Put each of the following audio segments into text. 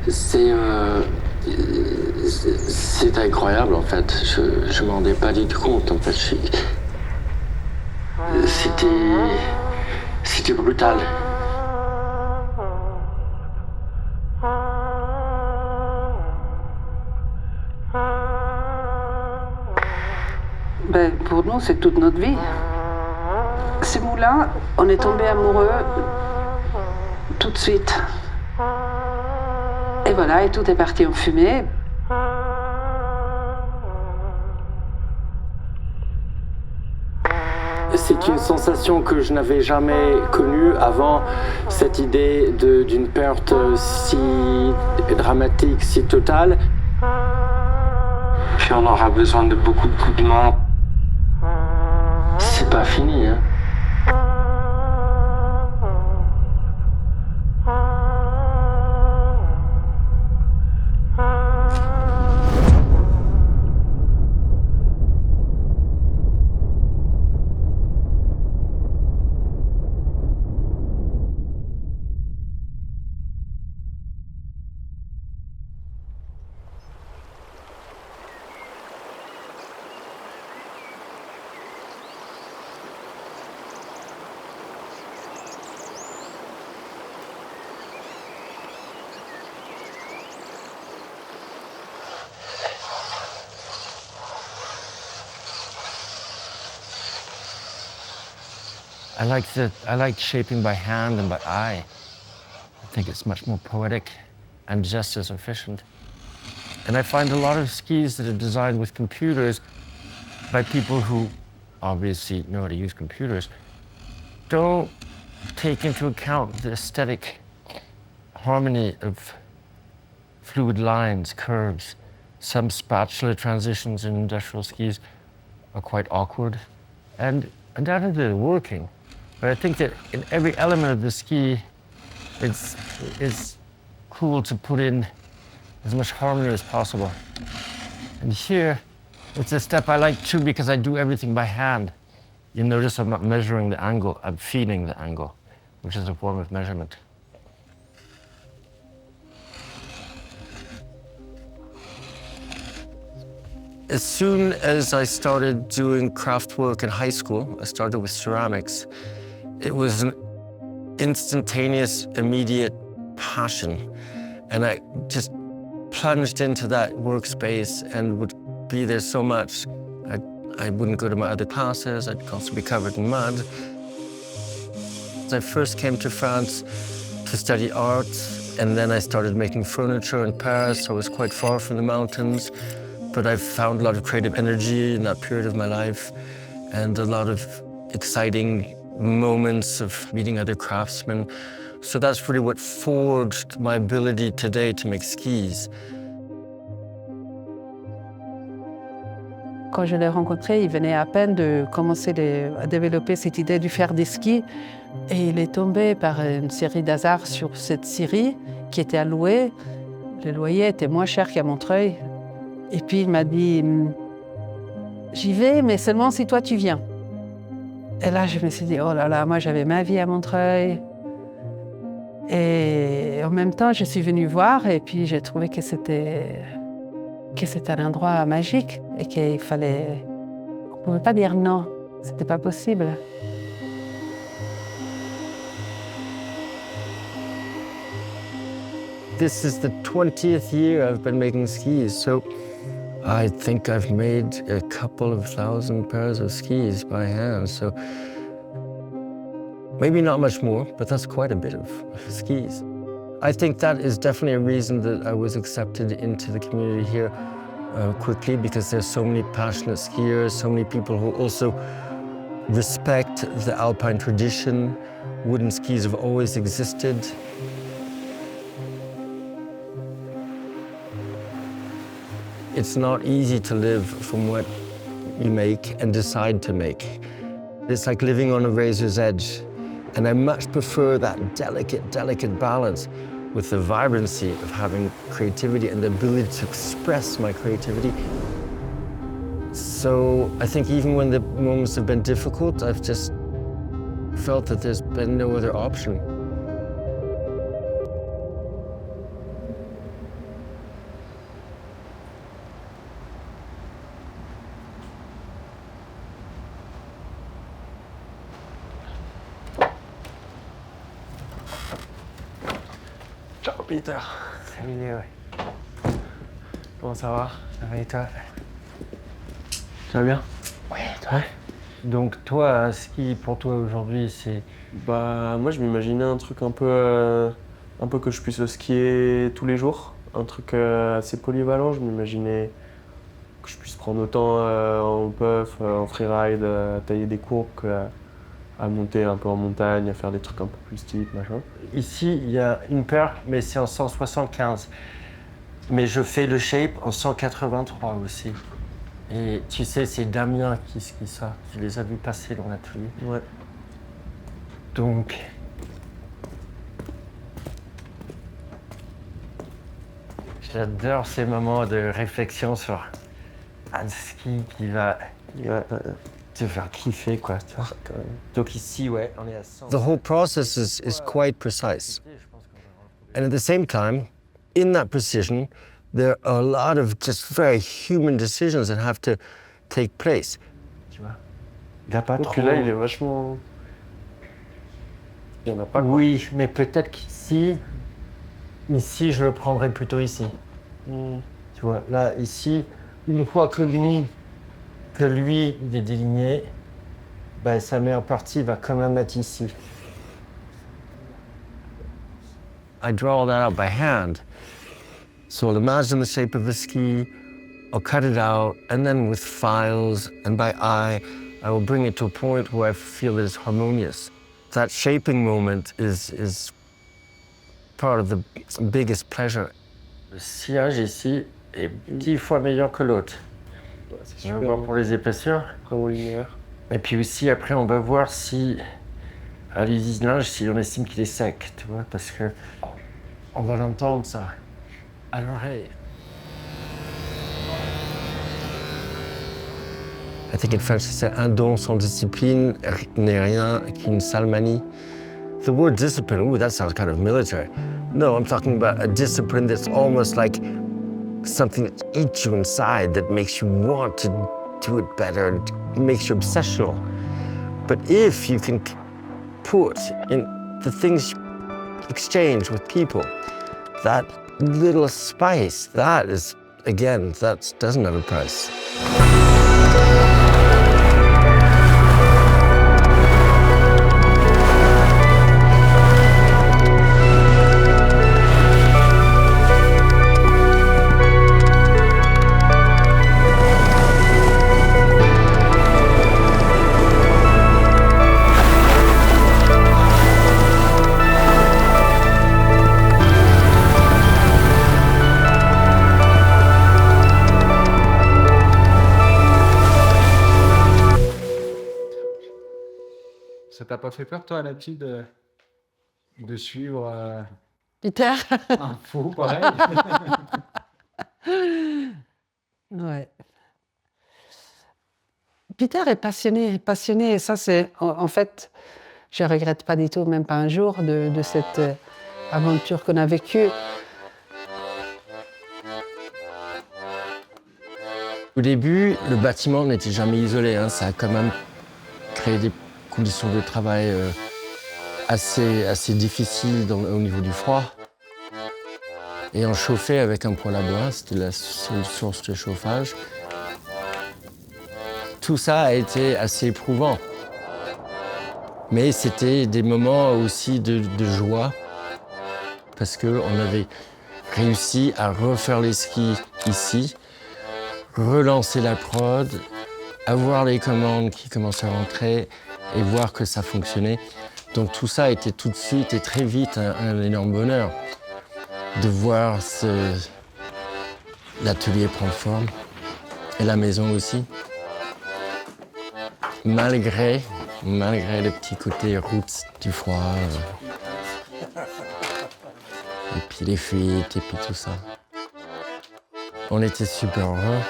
C'est incroyable en fait. Je m'en rendais pas du tout compte en fait. C'était brutal. Ben, pour nous, c'est toute notre vie. Ces moulins, on est tombés amoureux tout de suite. Et voilà, et tout est parti en fumée. C'est une sensation que je n'avais jamais connue avant, cette idée d'une perte si dramatique, si totale. Puis on aura besoin de beaucoup de coups de main. C'est pas fini, hein. I like shaping by hand and by eye. I think it's much more poetic and just as efficient. And I find a lot of skis that are designed with computers by people who obviously know how to use computers don't take into account the aesthetic harmony of fluid lines, curves. Some spatula transitions in industrial skis are quite awkward and undoubtedly they're working. But I think that in every element of the ski, it's cool to put in as much harmony as possible. And here, it's a step I like too because I do everything by hand. You notice I'm not measuring the angle, I'm feeling the angle, which is a form of measurement. As soon as I started doing craft work in high school, I started with ceramics. It was an instantaneous, immediate passion. And I just plunged into that workspace and would be there so much. I wouldn't go to my other classes, I'd constantly be covered in mud. I first came to France to study art, and then I started making furniture in Paris, so I was quite far from the mountains. But I found a lot of creative energy in that period of my life and a lot of exciting moments of meeting other craftsmen. So that's really what forged my ability today to make skis. Quand je l'ai rencontré, il venait à peine de commencer à développer cette idée de faire des skis. Et il est tombé par une série d'hasards sur cette scierie qui était à louer. Le loyer était moins cher qu'à Montreuil. Et puis il m'a dit « J'y vais, mais seulement si toi tu viens ». Et là, je me suis dit « Oh là là, moi j'avais ma vie à Montreuil ». Et en même temps, je suis venue voir et puis j'ai trouvé que c'était un endroit magique et qu'il fallait... On ne pouvait pas dire non, c'était pas possible. This is the 20th year I've been making skis, so I think I've made a couple of thousand pairs of skis by hand, so maybe not much more, but that's quite a bit of skis. I think that is definitely a reason that I was accepted into the community here quickly, because there's so many passionate skiers, so many people who also respect the alpine tradition. Wooden skis have always existed. It's not easy to live from what you make and decide to make. It's like living on a razor's edge. And I much prefer that delicate balance with the vibrancy of having creativity and the ability to express my creativity. So I think even when the moments have been difficult, I've just felt that there's been no other option. Peter. Salut Léo. Comment ça va? Ça va et toi? Tu vas bien? Ouais, toi? Donc toi, un ski pour toi aujourd'hui, c'est... Bah moi je m'imaginais un truc un peu que je puisse skier tous les jours. Un truc assez polyvalent, je m'imaginais que je puisse prendre autant en puff, en freeride, à tailler des courbes à monter un peu en montagne, à faire des trucs un peu plus steep, machin. Ici, il y a une paire, mais c'est en 175. Mais je fais le shape en 183 aussi. Et tu sais, c'est Damien qui skie ça. Je les ai vus passer dans l'atelier. Ouais. Donc... J'adore ces moments de réflexion sur un ski qui va te faire kiffer, quoi. Tu vois. Donc ici, ouais, on est à 100. The whole process is quite precise. And at the same time, in that precision, there are a lot of just very human decisions that have to take place. Tu vois. Il n'a pas Donc trop... là il est vachement... Il y en a pas quoi. Oui, mais peut-être qu'ici, je le prendrais plutôt ici. Tu vois, là, ici, une fois que lui, il est déligné, ben, sa meilleure partie va quand même être ici. I draw that out by hand. So I'll imagine the shape of the ski, I'll cut it out, and then with files and by eye, I will bring it to a point where I feel that it's harmonious. That shaping moment is part of the biggest pleasure. Le sillage ici est 10 fois meilleur que l'autre. Ouais, c'est On va super. voir pour les épaisseurs. Vraiment linéaire. Et puis aussi, après, on va voir si, à l'usinage, si on estime qu'il est sec, tu vois, parce que on va l'entendre, ça, à l'oreille. I think in French, c'est un don sans discipline n'est rien qu'une sale manie. The word discipline, ooh, that sounds kind of military. No, I'm talking about a discipline that's almost like something that eats you inside, that makes you want to do it better, and makes you obsessional. But if you can put in the things you exchange with people, that little spice, that is, again, that doesn't have a price. Ça t'a pas fait peur, toi, Anati, de suivre Peter. un faux pareil? Ouais. Peter est passionné, et ça, c'est, en fait, je ne regrette pas du tout, même pas un jour, de cette aventure qu'on a vécue. Au début, le bâtiment n'était jamais isolé, hein. Ça a quand même créé des conditions de travail assez difficiles au niveau du froid. Et on chauffait avec un poêle à bois, c'était la seule source de chauffage. Tout ça a été assez éprouvant. Mais c'était des moments aussi de joie, parce qu'on avait réussi à refaire les skis ici, relancer la prod, avoir les commandes qui commençaient à rentrer et voir que ça fonctionnait. Donc tout ça a été tout de suite et très vite un énorme bonheur de voir l'atelier prendre forme et la maison aussi. Malgré le petit côté route du froid, et puis les fuites et puis tout ça. On était super heureux.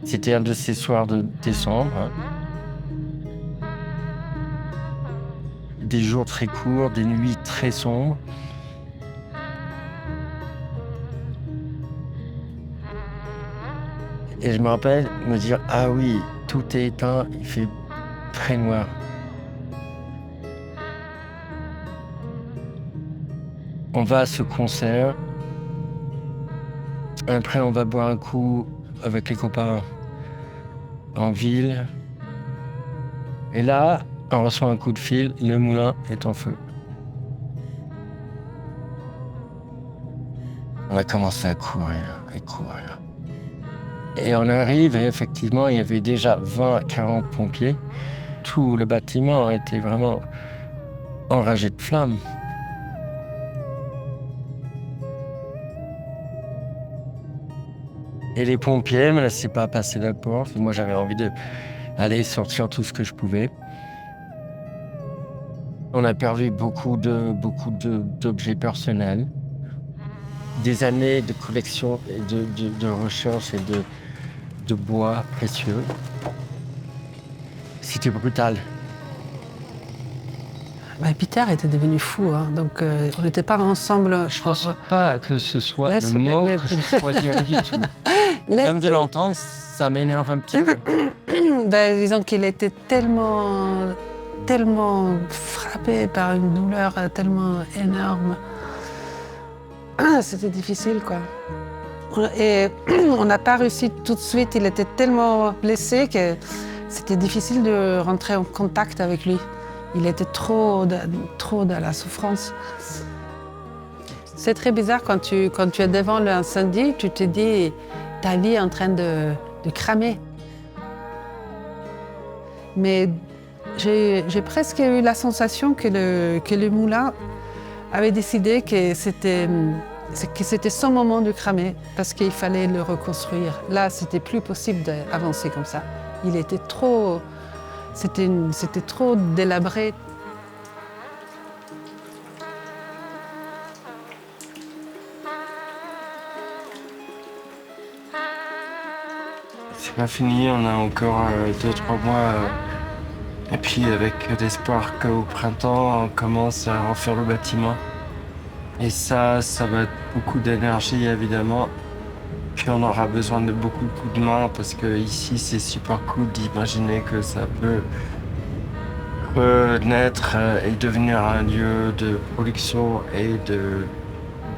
C'était un de ces soirs de décembre. Hein. Des jours très courts, des nuits très sombres. Et je me rappelle me dire, ah oui, tout est éteint, il fait très noir. On va à ce concert. Après, on va boire un coup avec les copains en ville. Et là, on reçoit un coup de fil, le moulin est en feu. On a commencé à courir et courir. Et on arrive et effectivement, il y avait déjà 20 à 40 pompiers. Tout le bâtiment était vraiment enragé de flammes. Et les pompiers ne me laissaient pas passer la porte. Moi, j'avais envie d'aller sortir tout ce que je pouvais. On a perdu beaucoup d'objets personnels. Des années de collection et de recherche et de bois précieux. C'était brutal. Pierre était devenu fou, hein, donc on n'était pas ensemble. Je ne pense pas que ce soit le mot que je choisirais du tout. Même de l'entendre, ça m'énerve un petit peu. Disons qu'il était tellement frappé par une douleur tellement énorme. C'était difficile, quoi. Et on n'a pas réussi tout de suite. Il était tellement blessé que c'était difficile de rentrer en contact avec lui. Il était trop dans la souffrance. C'est très bizarre quand tu es devant l'incendie, tu te dis ta vie est en train de cramer. Mais j'ai presque eu la sensation que le moulin avait décidé que c'était son moment de cramer parce qu'il fallait le reconstruire. Là, c'était plus possible d'avancer comme ça. Il était trop... C'était trop délabré. C'est pas fini, on a encore 2-3 mois. Et puis avec l'espoir qu'au printemps, on commence à refaire le bâtiment. Et ça va être beaucoup d'énergie évidemment. Puis on aura besoin de beaucoup de coups de main parce que ici c'est super cool d'imaginer que ça peut renaître et devenir un lieu de production et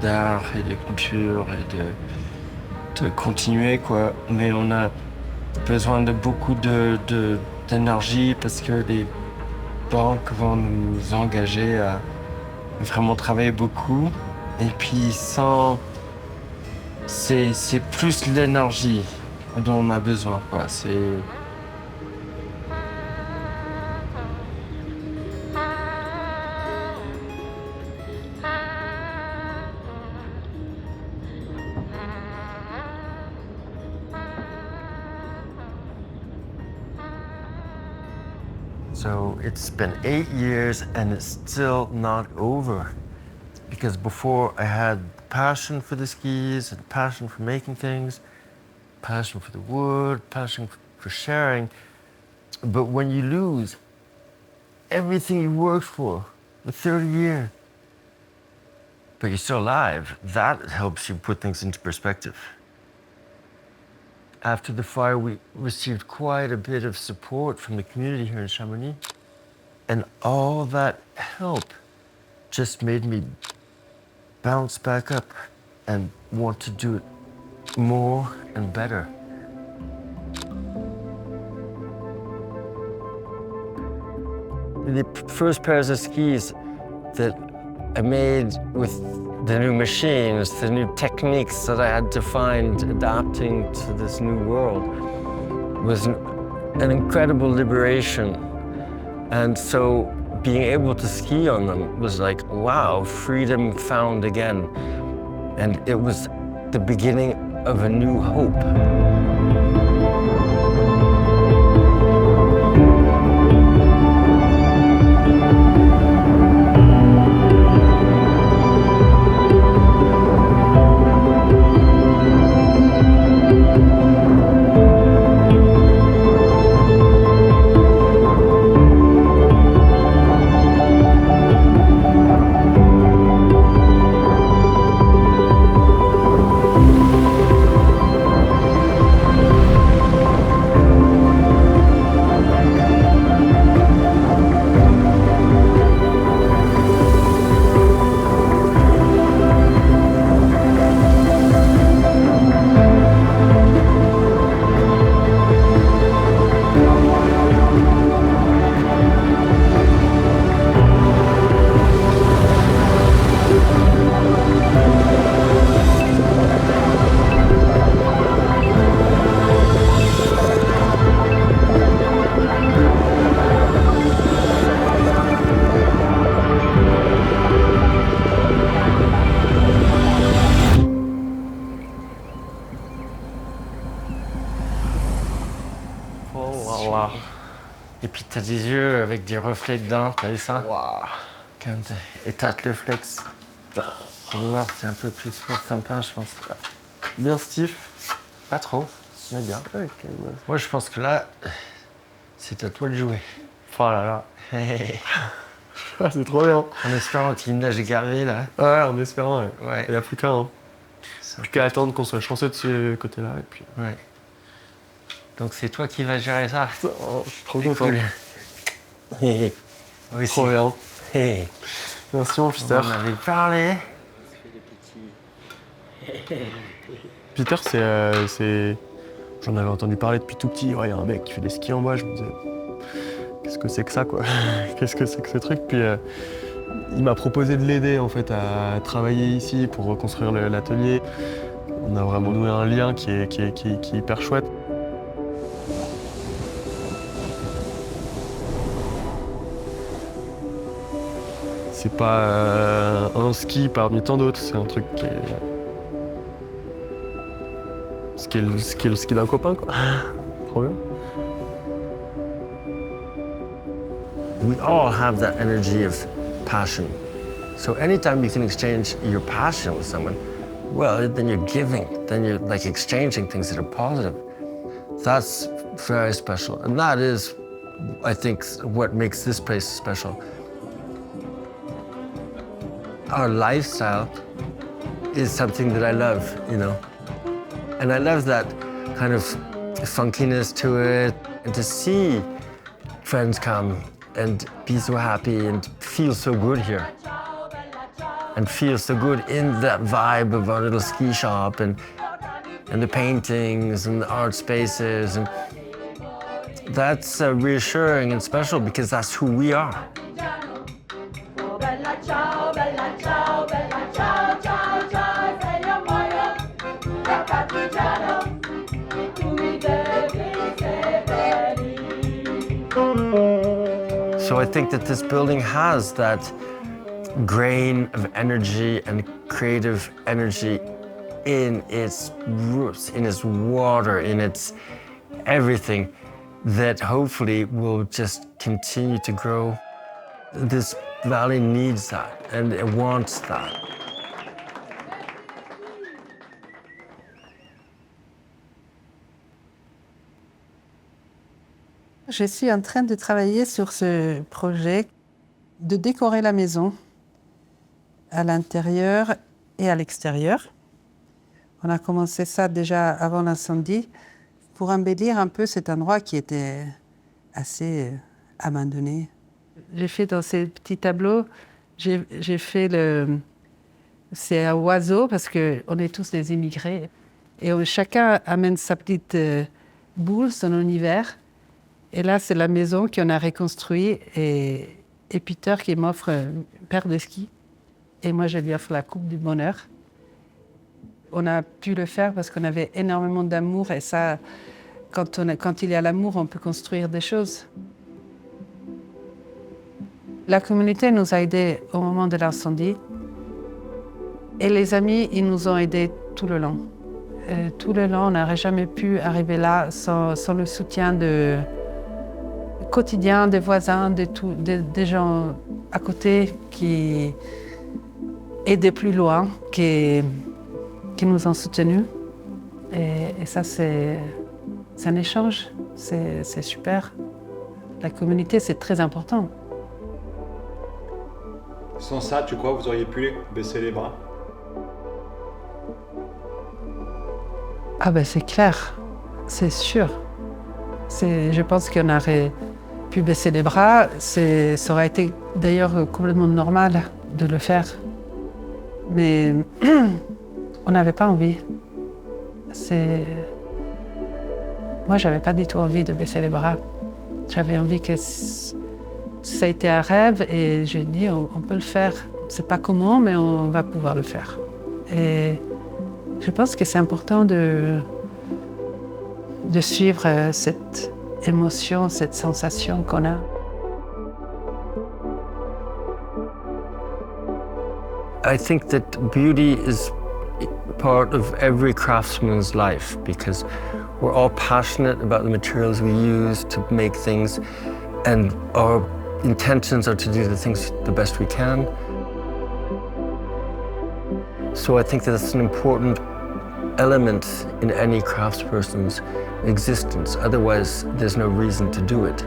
d'art et de culture et de continuer quoi. Mais on a besoin de beaucoup d'énergie parce que les banques vont nous engager à vraiment travailler beaucoup. Et puis c'est plus l'énergie dont on a besoin, quoi. So it's been 8 years and it's still not over. Because before I had passion for the skis and passion for making things, passion for the wood, passion for sharing. But when you lose everything you worked for 30 years, but you're still alive, that helps you put things into perspective. After the fire, we received quite a bit of support from the community here in Chamonix. And all that help just made me bounce back up and want to do it more and better. The first pairs of skis that I made with the new machines, the new techniques that I had to find adapting to this new world was an incredible liberation. And so being able to ski on them was like, wow, freedom found again. And it was the beginning of a new hope. Voilà. Et puis t'as des yeux avec des reflets dedans, t'as vu ça? Waouh. Et t'as le flex. Pour voir, c'est un peu plus sympa, je pense. Bien stiff. Pas trop, mais bien. Ouais, quand même. Moi, je pense que là, c'est à toi de jouer. Oh là là. Ah, c'est trop bien. En espérant qu'il neige gavé, là. Ouais, en espérant, ouais. Ouais. Il n'y a plus qu'à. Hein. Plus qu'à attendre qu'on soit chanceux de ce côté-là. Et puis... Ouais. Donc c'est toi qui vas gérer ça. Oh, je suis trop C'est content. cool. Oui, Trop bien. Hey. Merci, mon On Peter. en avait parlé. Peter, c'est... J'en avais entendu parler depuis tout petit. Ouais, il y a un mec qui fait des skis en bois. Je me disais, qu'est-ce que c'est que ça, quoi? Qu'est-ce que c'est que ce truc? Puis il m'a proposé de l'aider, en fait, à travailler ici pour reconstruire l'atelier. On a vraiment noué un lien qui est hyper chouette. C'est pas un ski parmi tant d'autres, c'est un truc qui est... Ce qui est le ski d'un copain, quoi. Trop bien. We all have that energy of passion. So anytime you can exchange your passion with someone, well, then you're giving, then you're like exchanging things that are positive. That's very special. And that is, I think, what makes this place special. Our lifestyle is something that I love, you know. And I love that kind of funkiness to it. And to see friends come and be so happy and feel so good here. And feel so good in that vibe of our little ski shop and the paintings and the art spaces. And that's reassuring and special because that's who we are. So I think that this building has that grain of energy and creative energy in its roots, in its water, in its everything that hopefully will just continue to grow. This valley needs that and it wants that. Je suis en train de travailler sur ce projet de décorer la maison à l'intérieur et à l'extérieur. On a commencé ça déjà avant l'incendie pour embellir un peu cet endroit qui était assez abandonné. J'ai fait dans ces petits tableaux, j'ai fait c'est un oiseau parce qu'on est tous des immigrés et chacun amène sa petite boule, son univers. Et là, c'est la maison qu'on a reconstruite et Peter qui m'offre une paire de skis. Et moi, je lui offre la coupe du bonheur. On a pu le faire parce qu'on avait énormément d'amour. Et ça, quand il y a l'amour, on peut construire des choses. La communauté nous a aidés au moment de l'incendie. Et les amis, ils nous ont aidés tout le long. Tout le long, on n'aurait jamais pu arriver là sans le soutien quotidien des voisins, des gens à côté et des plus loin qui nous ont soutenus. Et ça, c'est un échange, c'est super. La communauté, c'est très important. Sans ça, tu crois que vous auriez pu baisser les bras? Ah ben c'est clair, c'est sûr. Je pense qu'on aurait pu baisser les bras. Ça aurait été d'ailleurs complètement normal de le faire. Mais on n'avait pas envie. Moi, j'avais pas du tout envie de baisser les bras. J'avais envie que ça ait été un rêve et j'ai dit on peut le faire. C'est pas comment, mais on va pouvoir le faire. Et je pense que c'est important de suivre cette émotion, cette sensation qu'on a. I think that beauty is part of every craftsman's life because we're all passionate about the materials we use to make things, and our intentions are to do the things the best we can. So I think that's an important element in any craftsperson's existence. Otherwise, there's no reason to do it.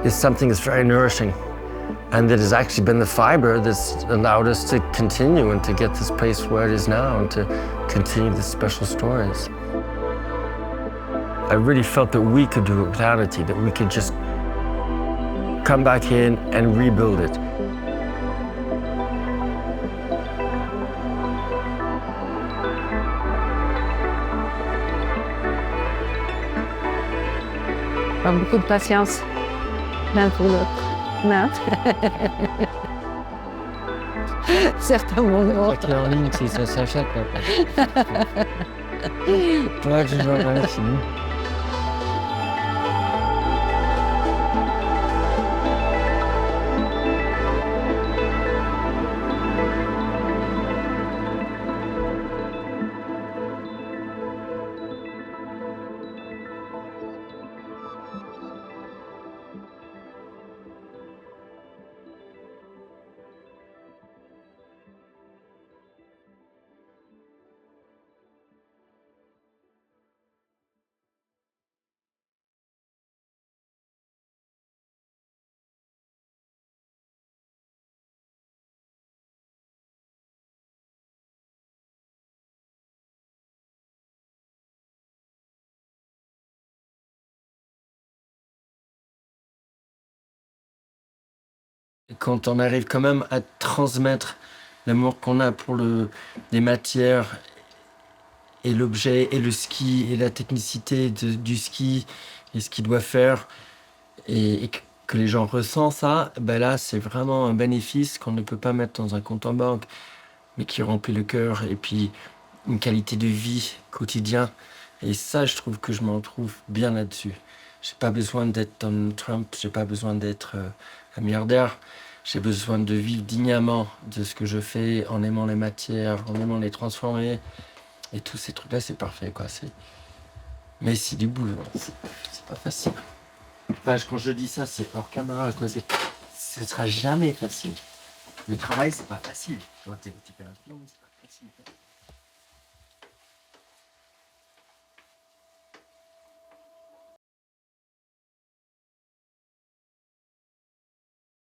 It's something that's very nourishing, and that has actually been the fiber that's allowed us to continue and to get this place where it is now and to continue the special stories. I really felt that we could do it with Anati, that we could just come back in and rebuild it. Beaucoup de patience l'un pour l'autre. Non. Certains moments. Qui est en ligne, si ça s'achète. Toi, je vois pas la film. Quand on arrive quand même à transmettre l'amour qu'on a pour les matières et l'objet et le ski et la technicité du ski et ce qu'il doit faire et que les gens ressentent ça, ben là c'est vraiment un bénéfice qu'on ne peut pas mettre dans un compte en banque, mais qui remplit le cœur et puis une qualité de vie quotidien. Et ça, je trouve que je m'en trouve bien là-dessus. J'ai pas besoin d'être Donald Trump, j'ai pas besoin d'être un milliardaire. J'ai besoin de vivre dignement de ce que je fais en aimant les matières, en aimant les transformer. Et tous ces trucs-là, c'est parfait, quoi. Mais c'est du boulot, c'est pas facile. Enfin, quand je dis ça, c'est hors caméra, quoi. Ce sera jamais facile. Le travail, c'est pas facile. Quand t'es un film, c'est pas facile.